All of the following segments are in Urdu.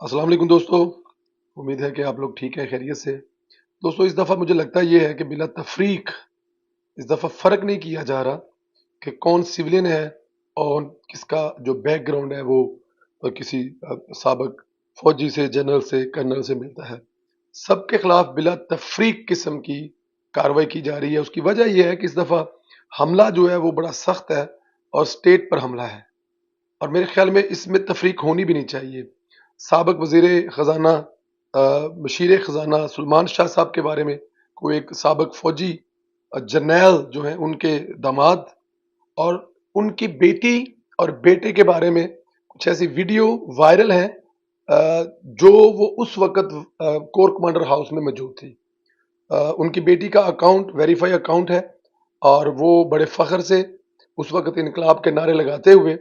السلام علیکم دوستو، امید ہے کہ آپ لوگ ٹھیک ہیں، خیریت سے۔ دوستو اس دفعہ مجھے لگتا یہ ہے کہ بلا تفریق اس دفعہ فرق نہیں کیا جا رہا کہ کون سولین ہے اور کس کا جو بیک گراؤنڈ ہے وہ کسی سابق فوجی سے، جنرل سے، کرنل سے ملتا ہے۔ سب کے خلاف بلا تفریق قسم کی کارروائی کی جا رہی ہے۔ اس کی وجہ یہ ہے کہ اس دفعہ حملہ جو ہے وہ بڑا سخت ہے اور سٹیٹ پر حملہ ہے، اور میرے خیال میں اس میں تفریق ہونی بھی نہیں چاہیے۔ سابق وزیر خزانہ مشیر خزانہ سلمان شاہ صاحب کے بارے میں کوئی ایک سابق فوجی جرنیل جو ہیں ان کے داماد اور ان کی بیٹی اور بیٹے کے بارے میں کچھ ایسی ویڈیو وائرل ہیں جو وہ اس وقت کور کمانڈر ہاؤس میں موجود تھی۔ ان کی بیٹی کا اکاؤنٹ ویریفائی اکاؤنٹ ہے اور وہ بڑے فخر سے اس وقت انقلاب کے نعرے لگاتے ہوئے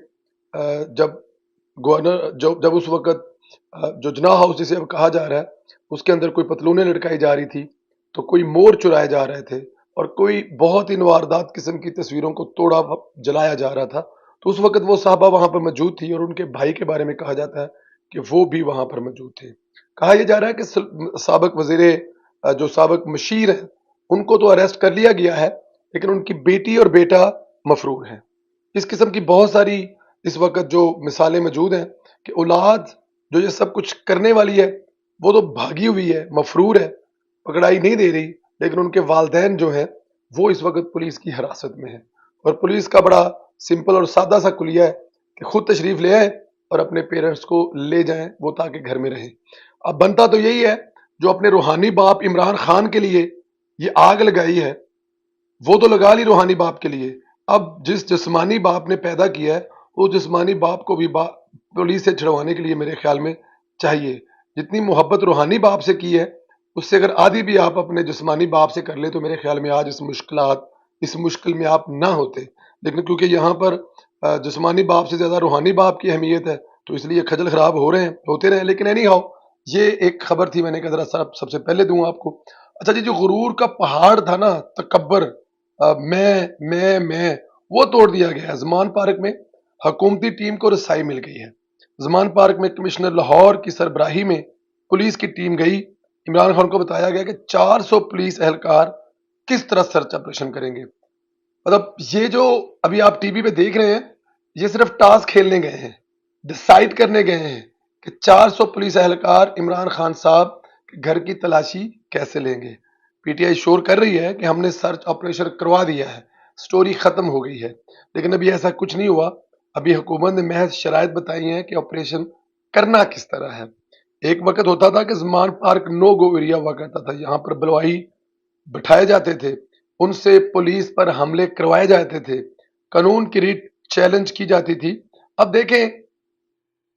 جب گورنر جب اس وقت جو جناح ہاؤس جسے اب کہا جا رہا ہے اس کے اندر کوئی پتلونیں لٹکائی جا رہی تھی، تو کوئی مور چرائے جا رہے تھے اور کوئی بہت ہی نواردات قسم کی تصویروں کو توڑا جلایا جا رہا تھا، تو اس وقت وہ صاحبہ وہاں پر موجود تھی اور ان کے بھائی کے بارے میں کہا جاتا ہے کہ وہ بھی وہاں پر موجود تھے۔ کہا یہ جا رہا ہے کہ سابق وزیر جو سابق مشیر ہیں ان کو تو اریسٹ کر لیا گیا ہے، لیکن ان کی بیٹی اور بیٹا مفرور ہیں۔ اس قسم کی بہت ساری اس وقت جو مثالیں موجود ہیں کہ اولاد جو یہ سب کچھ کرنے والی ہے وہ تو بھاگی ہوئی ہے، مفرور ہے، پکڑائی نہیں دے رہی، لیکن ان کے والدین جو ہیں وہ اس وقت پولیس کی حراست میں ہیں، اور پولیس کا بڑا سمپل اور سادہ سا کلیہ ہے کہ خود تشریف لے آئیں اور اپنے پیرنٹس کو لے جائیں وہ تاکہ گھر میں رہیں۔ اب بنتا تو یہی ہے، جو اپنے روحانی باپ عمران خان کے لیے یہ آگ لگائی ہے وہ تو لگا لی روحانی باپ کے لیے، اب جس جسمانی باپ نے پیدا کیا ہے وہ جسمانی باپ کو بھی پولیس سے چھڑوانے کے لیے میرے خیال میں چاہیے۔ جتنی محبت روحانی باپ سے کی ہے اس سے اگر آدھی بھی آپ اپنے جسمانی باپ سے کر لیں تو میرے خیال میں آج اس مشکل میں آپ نہ ہوتے، لیکن کیونکہ یہاں پر جسمانی باپ سے زیادہ روحانی باپ کی اہمیت ہے تو اس لیے کھجل خراب ہوتے رہے، لیکن اینی ہاؤ یہ ایک خبر تھی، میں نے کہا ذرا سب سے پہلے دوں آپ کو۔ اچھا جی، جو غرور کا پہاڑ تھا نا، تکبر، میں وہ توڑ دیا گیا ہے۔ زمان پارک میں حکومتی ٹیم کو رسائی مل گئی ہے۔ زمان پارک میں کمشنر لاہور کی سربراہی میں پولیس کی ٹیم گئی۔ عمران خان کو بتایا گیا کہ 400 پولیس اہلکار کس طرح سرچ آپریشن کریں گے۔ مطلب یہ جو ابھی آپ ٹی وی پہ دیکھ رہے ہیں یہ صرف ٹاسک کھیلنے گئے ہیں، ڈیسائیڈ کرنے گئے ہیں کہ 400 پولیس اہلکار عمران خان صاحب کے گھر کی تلاشی کیسے لیں گے۔ پی ٹی آئی شور کر رہی ہے کہ ہم نے سرچ آپریشن کروا دیا ہے، سٹوری ختم ہو گئی ہے، لیکن ابھی ایسا کچھ نہیں ہوا۔ ابھی حکومت نے محض شرائط بتائی ہیں کہ آپریشن کرنا کس طرح ہے۔ ایک وقت ہوتا تھا کہ زمان پارک نو گو ایریا ہوا کرتا تھا، یہاں پر بلوائی بٹھائے جاتے تھے، ان سے پولیس پر حملے کروائے جاتے تھے، قانون کی ریٹ چیلنج کی جاتی تھی۔ اب دیکھیں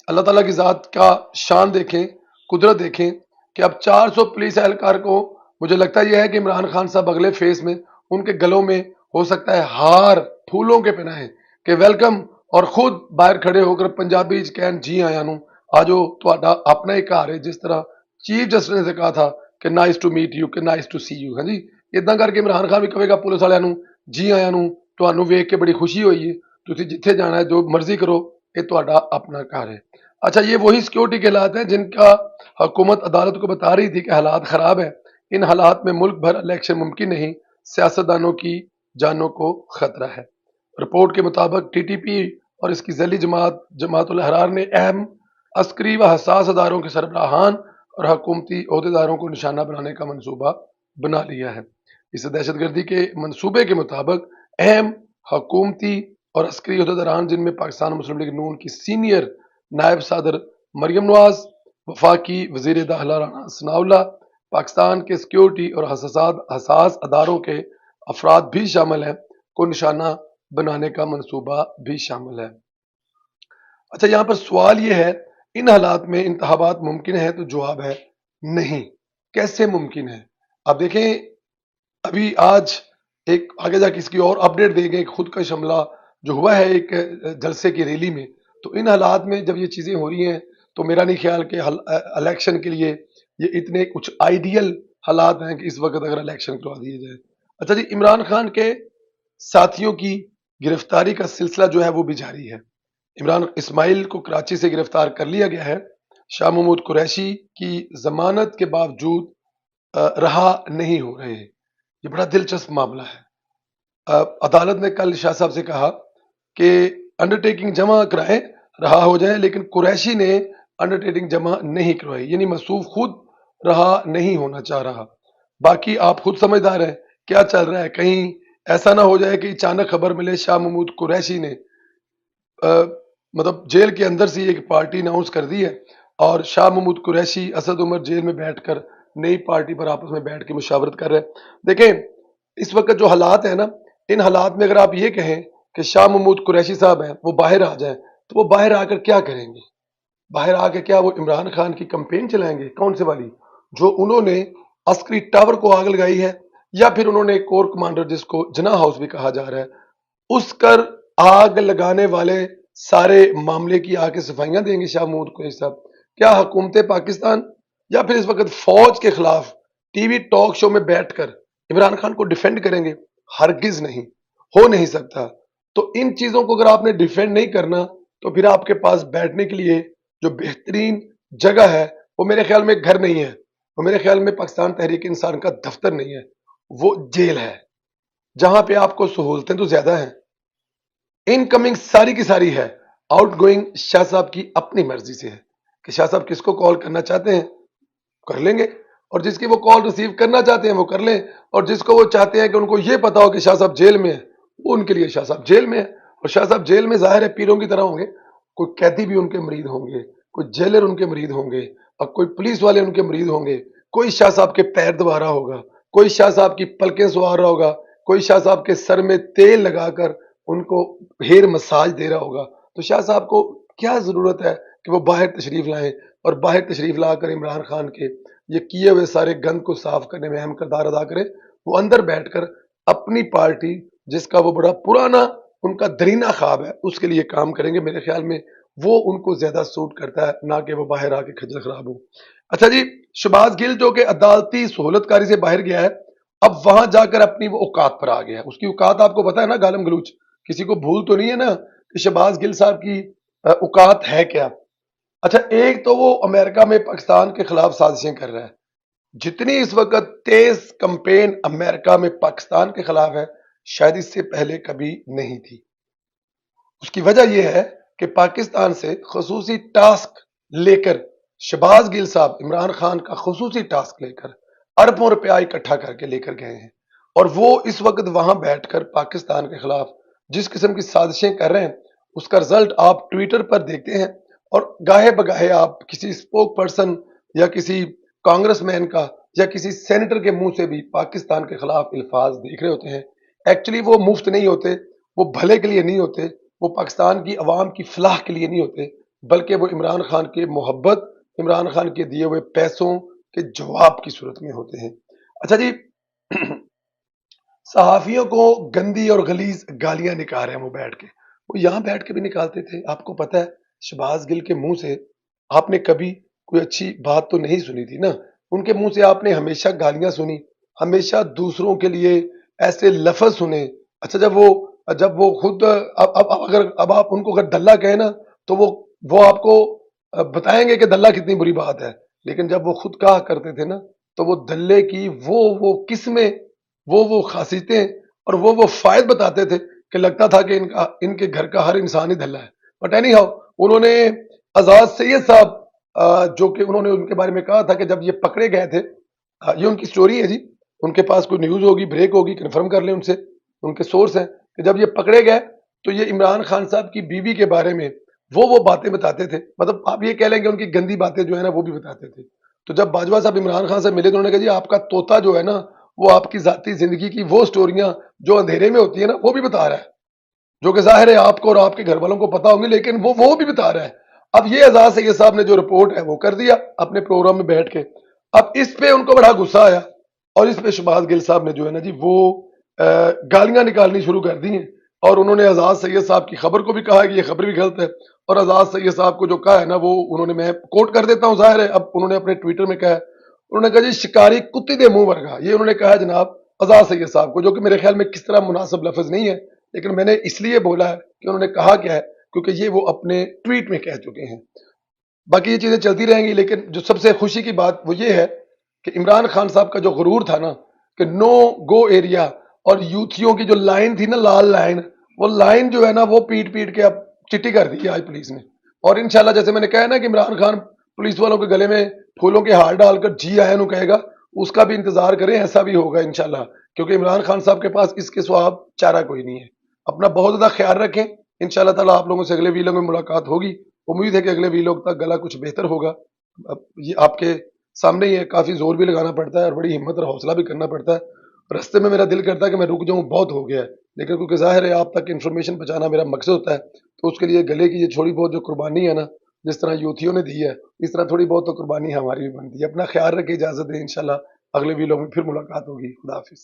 اللہ تعالیٰ کی ذات کا شان دیکھیں، قدرت دیکھیں کہ اب 400 پولیس اہلکار کو مجھے لگتا یہ ہے کہ عمران خان صاحب اگلے فیس میں ان کے گلوں میں ہو سکتا ہے ہار پھولوں کے پہنائیں کہ ویلکم، اور خود باہر کھڑے ہو کر پنجابی کہن جی آیا نو آجو تہاڈا اپنا ہی گھر ہے، جس طرح چیف جسٹس نے کہا تھا کہ نائس ٹو میٹ یو، کہ نائس ٹو سی یو۔ ہاں جی، اداں کر کے عمران خان بھی کہے گا پولیس والوں جی آیا نو، تہانوں ویکھ کے بڑی خوشی ہوئی ہے، تسی جتھے جانا ہے جو مرضی کرو، یہ تہاڈا اپنا گھر ہے۔ اچھا، یہ وہی سیکورٹی کے حالات ہیں جن کا حکومت عدالت کو بتا رہی تھی کہ حالات خراب ہیں، ان حالات میں ملک بھر الیکشن ممکن نہیں، سیاستدانوں کی جانوں کو خطرہ ہے۔ رپورٹ کے مطابق ٹی ٹی پی اور اس کی ذیلی جماعت الاحرار نے اہم عسکری و حساس اداروں کے سربراہان اور حکومتی عہدیداروں کو نشانہ بنانے کا منصوبہ بنا لیا ہے۔ اس دہشت گردی کے منصوبے کے مطابق اہم حکومتی اور عسکری عہدیداران، جن میں پاکستان مسلم لیگ نون کی سینئر نائب صدر مریم نواز، وفاقی وزیر داخلہ رانا ثناء اللہ، پاکستان کے سیکیورٹی اور حساس اداروں کے افراد بھی شامل ہیں، کو نشانہ بنانے کا منصوبہ بھی شامل ہے۔ اچھا، یہاں پر سوال یہ ہے، ان حالات میں انتخابات ممکن ہے؟ تو جواب ہے نہیں۔ کیسے ممکن ہے؟ اب دیکھیں، ابھی آج ایک آگے جا کے اس کی اور اپڈیٹ دیں گے، ایک خود کش حملہ جو ہوا ہے ایک جلسے کی ریلی میں، تو ان حالات میں جب یہ چیزیں ہو رہی ہیں تو میرا نہیں خیال کہ الیکشن کے لیے یہ اتنے کچھ آئیڈیل حالات ہیں کہ اس وقت اگر الیکشن کروا دیے جائے۔ اچھا جی، عمران خان کے ساتھیوں کی گرفتاری کا سلسلہ جو ہے وہ بھی جاری ہے۔ عمران اسماعیل کو کراچی سے گرفتار کر لیا گیا ہے شاہ محمود قریشی کی ضمانت کے باوجود رہا نہیں ہو رہے. یہ بڑا دلچسپ معاملہ ہے. عدالت نے کل شاہ صاحب سے کہا کہ انڈرٹیکنگ جمع کرائیں رہا ہو جائیں، لیکن قریشی نے انڈرٹیکنگ جمع نہیں کروائی، یعنی مصروف خود رہا نہیں ہونا چاہ رہا. باقی آپ خود سمجھدار ہیں کیا چل رہا ہے. کہیں ایسا نہ ہو جائے کہ اچانک خبر ملے شاہ محمود قریشی نے مطلب جیل کے اندر سے ایک پارٹی اناؤنس کر دی ہے اور شاہ محمود قریشی اسد عمر جیل میں بیٹھ کر نئی پارٹی پر آپس میں بیٹھ کے مشاورت کر رہے ہیں. دیکھیں اس وقت جو حالات ہیں نا، ان حالات میں اگر آپ یہ کہیں کہ شاہ محمود قریشی صاحب ہیں وہ باہر آ جائیں تو وہ باہر آ کر کیا کریں گے؟ باہر آ کے کیا وہ عمران خان کی کمپین چلائیں گے؟ کون سے والی؟ جو انہوں نے عسکری ٹاور کو آگ لگائی ہے، یا پھر انہوں نے کور کمانڈر جس کو جناح ہاؤس بھی کہا جا رہا ہے اس کر آگ لگانے والے سارے معاملے کی آ کے صفائیاں دیں گے شاہ محمود قریشی صاحب؟ کیا حکومت پاکستان یا پھر اس وقت فوج کے خلاف ٹی وی ٹاک شو میں بیٹھ کر عمران خان کو ڈیفینڈ کریں گے؟ ہرگز نہیں، ہو نہیں سکتا. تو ان چیزوں کو اگر آپ نے ڈیفینڈ نہیں کرنا تو پھر آپ کے پاس بیٹھنے کے لیے جو بہترین جگہ ہے وہ میرے خیال میں گھر نہیں ہے، وہ میرے خیال میں پاکستان تحریک انسان کا دفتر نہیں ہے، وہ جیل ہے جہاں پہ آپ کو سہولتیں تو زیادہ ہیں. ان کمنگ ساری کی ساری ہے، آؤٹ گوئنگ شاہ صاحب کی اپنی مرضی سے ہے کہ شاہ صاحب کس کو کال کرنا چاہتے ہیں کر لیں گے، اور جس کی وہ کال ریسیو کرنا چاہتے ہیں وہ کر لیں، اور جس کو وہ چاہتے ہیں کہ ان کو یہ پتا ہو کہ شاہ صاحب جیل میں ہیں وہ ان کے لیے شاہ صاحب جیل میں ہے. اور شاہ صاحب جیل میں ظاہر ہے پیروں کی طرح ہوں گے، کوئی قیدی بھی ان کے مرید ہوں گے، کوئی جیلر ان کے مرید ہوں گے، اور کوئی پولیس والے ان کے مرید ہوں گے. کوئی شاہ صاحب کے پیر دبا رہا ہوگا، کوئی شاہ صاحب کی پلکیں سوار رہا ہوگا، کوئی شاہ صاحب کے سر میں تیل لگا کر ان کو ہیئر مساج دے رہا ہوگا. تو شاہ صاحب کو کیا ضرورت ہے کہ وہ باہر تشریف لائیں اور باہر تشریف لا کر عمران خان کے یہ کیے ہوئے سارے گند کو صاف کرنے میں اہم کردار ادا کریں؟ وہ اندر بیٹھ کر اپنی پارٹی جس کا وہ بڑا پرانا ان کا درینہ خواب ہے اس کے لیے کام کریں گے. میرے خیال میں وہ ان کو زیادہ سوٹ کرتا ہے، نہ کہ وہ باہر آ کے کھجل خراب ہو. اچھا جی، شہباز گل جو کہ عدالتی سہولت کاری سے باہر گیا ہے، اب وہاں جا کر اپنی وہ اوقات پر آ گیا ہے. اس کی اوقات آپ کو پتا ہے نا گالم گلوچ، کسی کو بھول تو نہیں ہے نا کہ شہباز گل صاحب کی اوقات ہے کیا؟ اچھا، ایک تو وہ امریکہ میں پاکستان کے خلاف سازشیں کر رہا ہے. جتنی اس وقت تیز کمپین امریکہ میں پاکستان کے خلاف ہے شاید اس سے پہلے کبھی نہیں تھی. اس کی وجہ یہ ہے کہ پاکستان سے خصوصی ٹاسک لے کر شہباز گل صاحب عمران خان کا خصوصی ٹاسک لے کر اربوں روپیہ اکٹھا کر کے لے کر گئے ہیں، اور وہ اس وقت وہاں بیٹھ کر پاکستان کے خلاف جس قسم کی سازشیں کر رہے ہیں اس کا رزلٹ آپ ٹویٹر پر دیکھتے ہیں، اور گاہے بگاہے آپ کسی اسپوک پرسن یا کسی کانگریس مین کا یا کسی سینیٹر کے منہ سے بھی پاکستان کے خلاف الفاظ دیکھ رہے ہوتے ہیں. ایکچولی وہ مفت نہیں ہوتے، وہ بھلے کے لیے نہیں ہوتے، وہ پاکستان کی عوام کی فلاح کے لیے نہیں ہوتے، بلکہ وہ عمران خان کے محبت، عمران خان کے دیے ہوئے پیسوں کے جواب کی صورت میں ہوتے ہیں. اچھا جی، صحافیوں کو گندی اور غلیظ گالیاں نکال رہے ہیں وہ بیٹھ کے، وہ یہاں بیٹھ کے بھی نکالتے تھے. آپ کو پتا ہے شہباز گل کے منہ سے آپ نے کبھی کوئی اچھی بات تو نہیں سنی تھی نا، ان کے منہ سے آپ نے ہمیشہ گالیاں سنی، ہمیشہ دوسروں کے لیے ایسے لفظ سنے. اچھا، جب وہ خود اب آپ ان کو اگر دلہ کہیں نا تو وہ آپ کو بتائیں گے کہ دلہ کتنی بری بات ہے، لیکن جب وہ خود کہا کرتے تھے نا تو وہ دلے کی وہ قسمیں، وہ خاصیتیں اور وہ فائد بتاتے تھے کہ لگتا تھا کہ ان کے گھر کا ہر انسان ہی دلہ ہے. بٹ اینی ہاؤ، انہوں نے آزاد سید صاحب جو کہ انہوں نے ان کے بارے میں کہا تھا کہ جب یہ پکڑے گئے تھے، یہ ان کی سٹوری ہے جی، ان کے پاس کوئی نیوز ہوگی، بریک ہوگی، کنفرم کر لیں ان سے، ان کے سورس ہیں، کہ جب یہ پکڑے گئے تو یہ عمران خان صاحب کی بیوی کے بارے میں وہ باتیں بتاتے تھے. مطلب آپ یہ کہہ لیں کہ ان کی گندی باتیں جو ہے نا وہ بھی بتاتے تھے. تو جب باجوہ صاحب عمران خان سے ملے تو انہوں نے کہا جی آپ کا طوطا جو ہے نا وہ آپ کی ذاتی زندگی کی وہ سٹوریاں جو اندھیرے میں ہوتی ہیں نا وہ بھی بتا رہا ہے، جو کہ ظاہر ہے آپ کو اور آپ کے گھر والوں کو پتا ہوں گی، لیکن وہ بھی بتا رہا ہے. اب یہ آزاد سید صاحب نے جو رپورٹ ہے وہ کر دیا اپنے پروگرام میں بیٹھ کے. اب اس پہ ان کو بڑا غصہ آیا اور اس پہ شہباز گل صاحب نے جو ہے نا جی وہ گالیاں نکالنی شروع کر دی ہیں، اور انہوں نے آزاد سید صاحب کی خبر کو بھی کہا کہ یہ خبر بھی غلط ہے، اور آزاد سید صاحب کو جو کہا ہے نا وہ انہوں نے، میں کوٹ کر دیتا ہوں، ظاہر ہے اب انہوں نے اپنے ٹویٹر میں کہا ہے، انہوں نے کہا جی شکاری کتے دے منہ ورگا. یہ انہوں نے کہا ہے جناب آزاد سید صاحب کو، جو کہ میرے خیال میں کس طرح مناسب لفظ نہیں ہے، لیکن میں نے اس لیے بولا ہے کہ انہوں نے کہا کیا ہے کیونکہ یہ وہ اپنے ٹویٹ میں کہہ چکے ہیں. باقی یہ چیزیں چلتی رہیں گی، لیکن جو سب سے خوشی کی بات وہ یہ ہے کہ عمران خان صاحب کا جو غرور تھا نا کہ نو گو ایریا، اور یوتھیوں کی جو لائن تھی نا، لال لائن، وہ لائن جو ہے نا وہ پیٹ پیٹ کے اب چٹی کر دی ہے آج پولیس نے. اور انشاءاللہ جیسے میں نے کہا نا کہ عمران خان پولیس والوں کے گلے میں پھولوں کے ہار ڈال کر جی آیا نو کہے گا، اس کا بھی انتظار کریں، ایسا بھی ہوگا انشاءاللہ. کیونکہ عمران خان صاحب کے پاس اس کے سوا اب چارہ کوئی نہیں ہے. اپنا بہت زیادہ خیال رکھیں. انشاءاللہ تعالیٰ آپ لوگوں سے اگلے ویلوگ میں ملاقات ہوگی. امید ہے کہ اگلے ویلوگ تک گلا کچھ بہتر ہوگا. اب یہ آپ کے سامنے ہی ہے، کافی زور بھی لگانا پڑتا ہے اور بڑی ہمت اور حوصلہ بھی کرنا پڑتا ہے. رستے میں میرا دل کرتا ہے کہ میں رک جاؤں، بہت ہو گیا ہے، لیکن کیونکہ ظاہر ہے آپ تک انفارمیشن پہنچانا میرا مقصد ہوتا ہے، تو اس کے لیے گلے کی یہ تھوڑی بہت جو قربانی ہے نا، جس طرح یوتھیوں نے دی ہے، اس طرح تھوڑی بہت تو قربانی ہماری بھی بنتی ہے. اپنا خیال رکھیں، اجازت دیں، انشاءاللہ اگلے ویلوگ میں پھر ملاقات ہوگی. خدا حافظ.